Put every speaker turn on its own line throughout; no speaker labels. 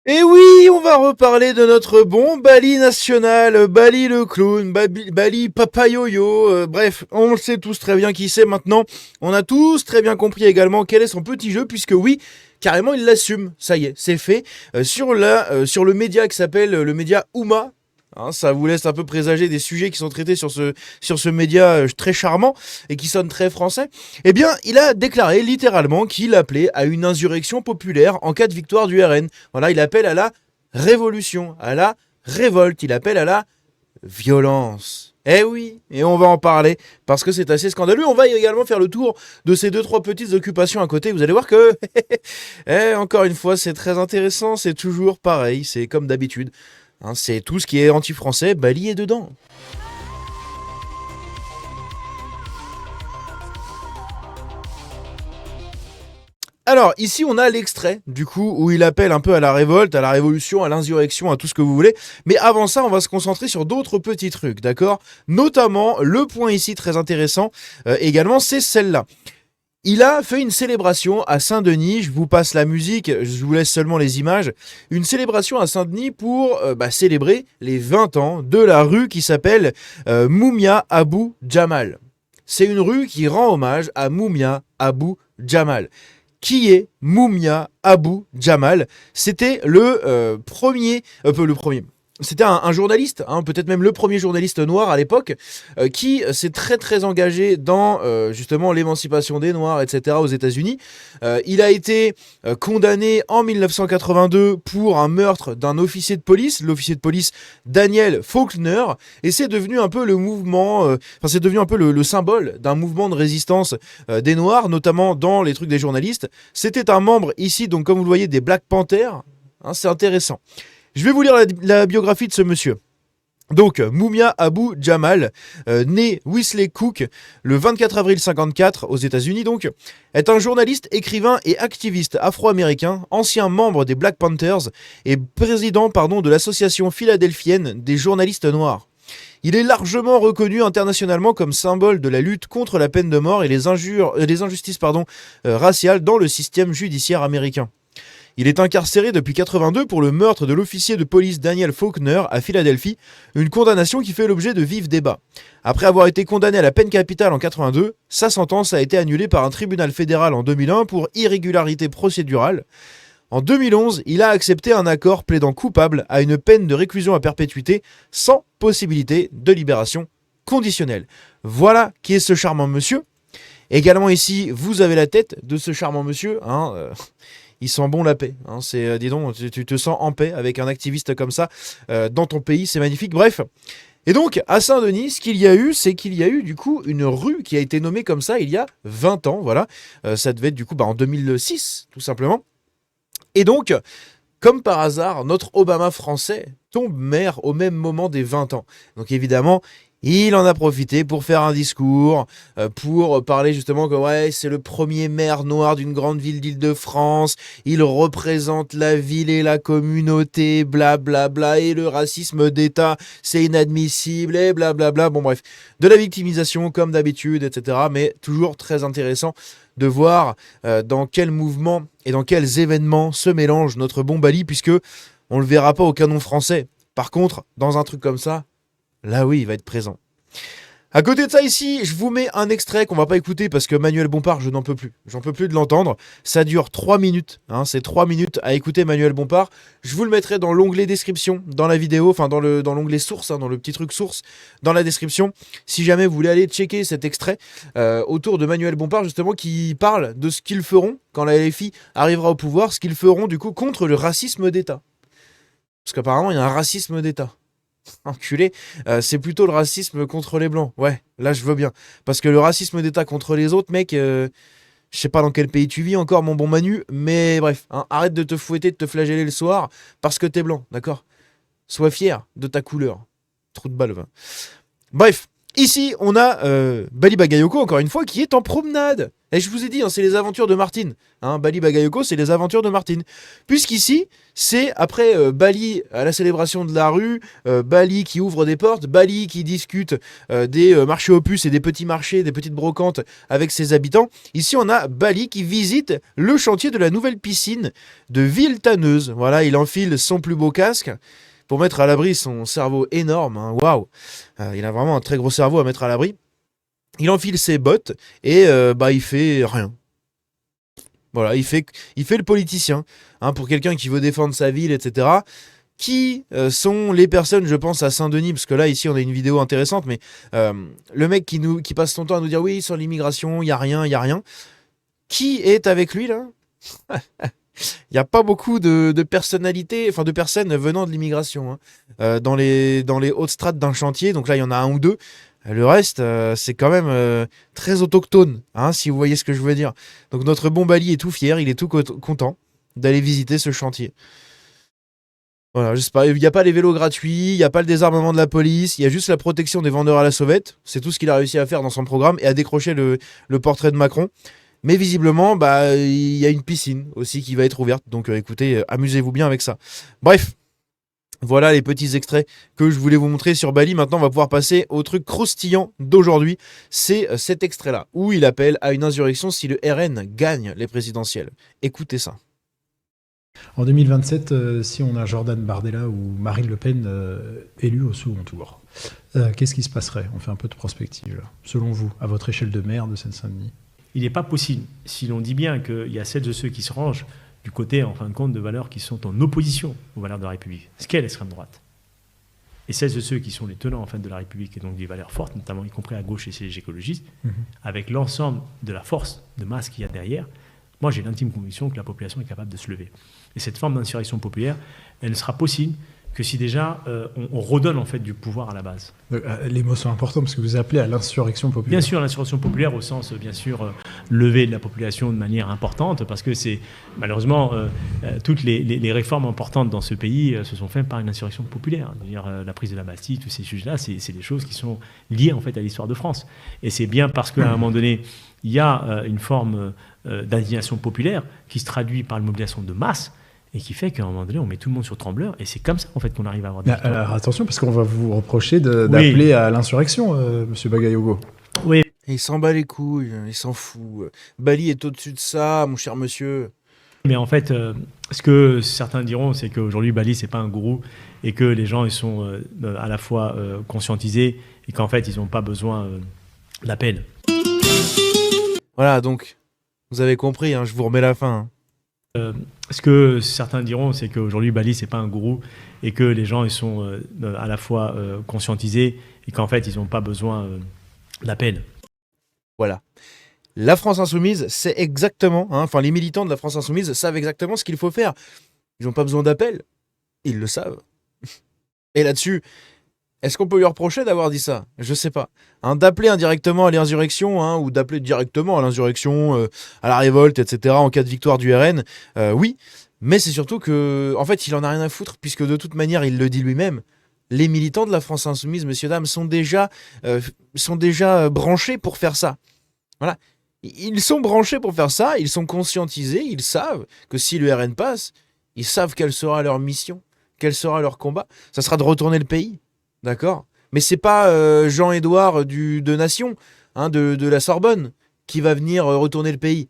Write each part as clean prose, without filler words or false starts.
Et oui, on va reparler de notre bon Bali national, Bali le clown, Bali Papa Yo-Yo, bref, on le sait tous très bien qui c'est maintenant. On a tous très bien compris également quel est son petit jeu, puisque oui, carrément il l'assume, ça y est, c'est fait. Sur le média qui s'appelle le média Ouma. Hein, ça vous laisse un peu présager des sujets qui sont traités sur ce média très charmant et qui sonne très français. Eh bien, il a déclaré littéralement qu'il appelait à une insurrection populaire en cas de victoire du RN. Voilà, il appelle à la révolution, à la révolte, il appelle à la violence. Eh oui, et on va en parler parce que c'est assez scandaleux. On va également faire le tour de ces deux trois petites occupations à côté. Vous allez voir que, encore une fois, c'est très intéressant. C'est toujours pareil. C'est comme d'habitude. Hein, c'est tout ce qui est anti-français, Bali est dedans. Alors, ici, on a l'extrait, du coup, où il appelle un peu à la révolte, à la révolution, à l'insurrection, à tout ce que vous voulez. Mais avant ça, on va se concentrer sur d'autres petits trucs, d'accord? Notamment, le point ici très intéressant, également, c'est celle-là. Il a fait une célébration à Saint-Denis, je vous passe la musique, je vous laisse seulement les images. Une célébration à Saint-Denis pour célébrer les 20 ans de la rue qui s'appelle Moumia Abou Jamal. C'est une rue qui rend hommage à Moumia Abou Jamal. Qui est Moumia Abou Jamal? C'était le premier. C'était un journaliste, hein, peut-être même le premier journaliste noir à l'époque, qui s'est très très engagé dans justement l'émancipation des Noirs, etc. aux États-Unis. Il a été condamné en 1982 pour un meurtre d'un officier de police, l'officier de police Daniel Faulkner, et c'est devenu un peu le mouvement, c'est devenu un peu le symbole d'un mouvement de résistance des Noirs, notamment dans les trucs des journalistes. C'était un membre ici, donc comme vous le voyez, des Black Panthers. Hein, c'est intéressant. Je vais vous lire la biographie de ce monsieur. Donc, Moumia Abou Jamal, né Wesley Cook le 24 avril 54 aux États-Unis, donc, est un journaliste, écrivain et activiste afro-américain, ancien membre des Black Panthers et président de l'association philadelphienne des journalistes noirs. Il est largement reconnu internationalement comme symbole de la lutte contre la peine de mort et les injustices raciales dans le système judiciaire américain. Il est incarcéré depuis 82 pour le meurtre de l'officier de police Daniel Faulkner à Philadelphie, une condamnation qui fait l'objet de vifs débats. Après avoir été condamné à la peine capitale en 82, sa sentence a été annulée par un tribunal fédéral en 2001 pour irrégularité procédurale. En 2011, il a accepté un accord plaidant coupable à une peine de réclusion à perpétuité sans possibilité de libération conditionnelle. Voilà qui est ce charmant monsieur. Également ici, vous avez la tête de ce charmant monsieur. Il sent bon la paix. Hein, dis donc, tu te sens en paix avec un activiste comme ça dans ton pays, c'est magnifique. Bref. Et donc, à Saint-Denis, ce qu'il y a eu, c'est qu'il y a eu du coup une rue qui a été nommée comme ça il y a 20 ans. Voilà. Ça devait être du coup en 2006, tout simplement. Et donc, comme par hasard, notre Obama français tombe maire au même moment des 20 ans. Donc évidemment, il en a profité pour faire un discours, pour parler justement que ouais, c'est le premier maire noir d'une grande ville d'Île-de-France, il représente la ville et la communauté, blablabla, bla bla, et le racisme d'État, c'est inadmissible, et blablabla. Bla bla. Bon bref, de la victimisation comme d'habitude, etc. Mais toujours très intéressant de voir dans quel mouvement et dans quels événements se mélange notre bon Bali, puisque on le verra pas au canon français. Par contre, dans un truc comme ça, là oui, il va être présent. À côté de ça ici, je vous mets un extrait qu'on va pas écouter parce que Manuel Bompard, je n'en peux plus. J'en peux plus de l'entendre. Ça dure 3 minutes. Hein, c'est 3 minutes à écouter Manuel Bompard. Je vous le mettrai dans l'onglet description, dans la vidéo, enfin dans l'onglet source, hein, dans le petit truc source, dans la description. Si jamais vous voulez aller checker cet extrait autour de Manuel Bompard, justement, qui parle de ce qu'ils feront quand la LFI arrivera au pouvoir, ce qu'ils feront du coup contre le racisme d'État. Parce qu'apparemment, il y a un racisme d'État. Enculé, c'est plutôt le racisme contre les blancs. Ouais, là je veux bien. Parce que le racisme d'État contre les autres, mec, je sais pas dans quel pays tu vis encore, mon bon Manu, mais bref, hein, arrête de te fouetter, de te flageller le soir parce que t'es blanc, d'accord? Sois fier de ta couleur. Trou de balle, va. Bref, Ici, on a Bali Bagayoko, encore une fois, qui est en promenade. Et je vous ai dit, hein, c'est les aventures de Martine. Hein, Bali Bagayoko, c'est les aventures de Martine. Puisqu'ici, c'est après Bali à la célébration de la rue, Bali qui ouvre des portes, Bali qui discute des marchés aux puces et des petits marchés, des petites brocantes avec ses habitants. Ici, on a Bali qui visite le chantier de la nouvelle piscine de Ville-Tanneuse. Voilà, il enfile son plus beau casque pour mettre à l'abri son cerveau énorme. Hein. Waouh, il a vraiment un très gros cerveau à mettre à l'abri. Il enfile ses bottes et il fait rien. Voilà, il fait le politicien. Hein, pour quelqu'un qui veut défendre sa ville, etc. Qui sont les personnes, je pense, à Saint-Denis, parce que là, ici, on a une vidéo intéressante, mais le mec qui passe son temps à nous dire oui, sur l'immigration, il n'y a rien, il n'y a rien. Qui est avec lui, là? Il n'y a pas beaucoup de personnalités, enfin de personnes venant de l'immigration dans les hautes strates d'un chantier. Donc là, il y en a un ou deux. Le reste, c'est quand même très autochtone, hein, si vous voyez ce que je veux dire. Donc notre bon Bali est tout fier, il est tout content d'aller visiter ce chantier. Voilà, je sais pas, il n'y a pas les vélos gratuits, il n'y a pas le désarmement de la police, il y a juste la protection des vendeurs à la sauvette. C'est tout ce qu'il a réussi à faire dans son programme et à décrocher le portrait de Macron. Mais visiblement, il y a une piscine aussi qui va être ouverte. Donc écoutez, amusez-vous bien avec ça. Bref, voilà les petits extraits que je voulais vous montrer sur Bali. Maintenant, on va pouvoir passer au truc croustillant d'aujourd'hui. C'est cet extrait-là, où il appelle à une insurrection si le RN gagne les présidentielles. Écoutez ça.
En 2027, si on a Jordan Bardella ou Marine Le Pen élus au second tour, qu'est-ce qui se passerait? On fait un peu de prospective, là. Selon vous, à votre échelle de maire de Seine-Saint-Denis.
Il n'est pas possible, si l'on dit bien qu'il y a celles de ceux qui se rangent du côté, en fin de compte, de valeurs qui sont en opposition aux valeurs de la République, ce qu'est l'extrême droite, et celles de ceux qui sont les tenants en fait, de la République, et donc des valeurs fortes, notamment y compris à gauche et chez les écologistes, avec l'ensemble de la force de masse qu'il y a derrière, moi j'ai l'intime conviction que la population est capable de se lever. Et cette forme d'insurrection populaire, elle ne sera possible que si déjà on redonne en fait du pouvoir à la base.
Les mots sont importants parce que vous appelez à l'insurrection populaire.
Bien sûr, l'insurrection populaire au sens, bien sûr, lever de la population de manière importante, parce que c'est malheureusement toutes les réformes importantes dans ce pays se sont faites par une insurrection populaire. C'est-à-dire la prise de la Bastille, tous ces sujets-là, c'est des choses qui sont liées en fait à l'histoire de France. Et c'est bien parce qu'à un moment donné, il y a une forme d'indignation populaire qui se traduit par une mobilisation de masse. Et qui fait qu'à un moment donné, on met tout le monde sur trembleur. Et c'est comme ça, en fait, qu'on arrive à avoir des victoires.
Alors attention, parce qu'on va vous reprocher d'appeler à l'insurrection, monsieur Bagayoko.
Oui.
Et il s'en bat les couilles, il s'en fout. Bali est au-dessus de ça, mon cher monsieur.
Mais en fait, ce que certains diront, c'est qu'aujourd'hui, Bali, c'est pas un gourou. Et que les gens, ils sont à la fois conscientisés et qu'en fait, ils n'ont pas besoin d'appel.
Voilà, donc, vous avez compris, hein, je vous remets la fin. Hein.
Ce que certains diront, c'est qu'aujourd'hui, Bali, c'est pas un gourou et que les gens, ils sont à la fois conscientisés et qu'en fait, ils n'ont pas besoin d'appel.
Voilà. La France Insoumise, c'est exactement, enfin les militants de la France Insoumise savent exactement ce qu'il faut faire. Ils n'ont pas besoin d'appel, ils le savent. Et là-dessus, est-ce qu'on peut lui reprocher d'avoir dit ça? Je sais pas. Hein, d'appeler indirectement à l'insurrection, ou d'appeler directement à l'insurrection, à la révolte, etc., en cas de victoire du RN, oui. Mais c'est surtout que, en fait, il en a rien à foutre, puisque de toute manière, il le dit lui-même. Les militants de la France Insoumise, messieurs, dames, sont déjà branchés pour faire ça. Voilà. Ils sont branchés pour faire ça, ils sont conscientisés, ils savent que si le RN passe, ils savent quelle sera leur mission, quel sera leur combat. Ça sera de retourner le pays. D'accord? Mais c'est pas Jean-Édouard de Nation, de la Sorbonne, qui va venir retourner le pays.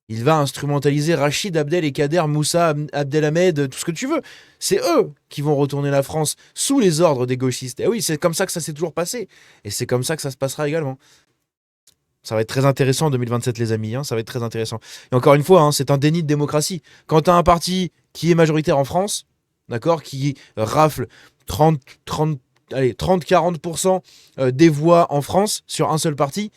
Il va instrumentaliser Rachid Abdel et Kader Moussa Abdelhamed, tout ce que tu veux. C'est eux qui vont retourner la France sous les ordres des gauchistes. Et oui, c'est comme ça que ça s'est toujours passé. Et c'est comme ça que ça se passera également. Ça va être très intéressant en 2027, les amis. Ça va être très intéressant. Et encore une fois, c'est un déni de démocratie. Quand tu as un parti qui est majoritaire en France, d'accord, qui rafle 30-40% des voix en France sur un seul parti,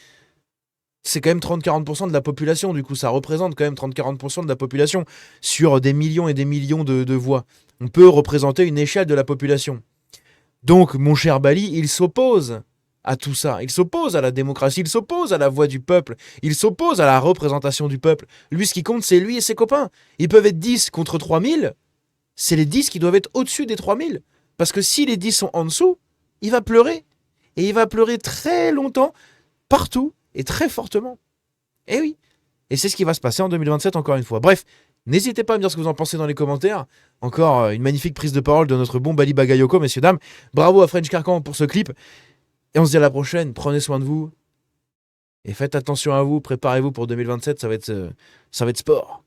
c'est quand même 30-40% de la population. Du coup, ça représente quand même 30-40% de la population sur des millions et des millions de voix. On peut représenter une échelle de la population. Donc, mon cher Bali, il s'oppose à tout ça. Il s'oppose à la démocratie, il s'oppose à la voix du peuple, il s'oppose à la représentation du peuple. Lui, ce qui compte, c'est lui et ses copains. Ils peuvent être 10 contre 3000, c'est les 10 qui doivent être au-dessus des 3000. Parce que si les 10 sont en dessous, il va pleurer. et il va pleurer très longtemps, partout et très fortement. Eh oui. Et c'est ce qui va se passer en 2027 encore une fois. Bref, n'hésitez pas à me dire ce que vous en pensez dans les commentaires. Encore une magnifique prise de parole de notre bon Bali Bagayoko, messieurs, dames. Bravo à French Carcan pour ce clip. Et on se dit à la prochaine. Prenez soin de vous. Et faites attention à vous. Préparez-vous pour 2027. Ça va être sport.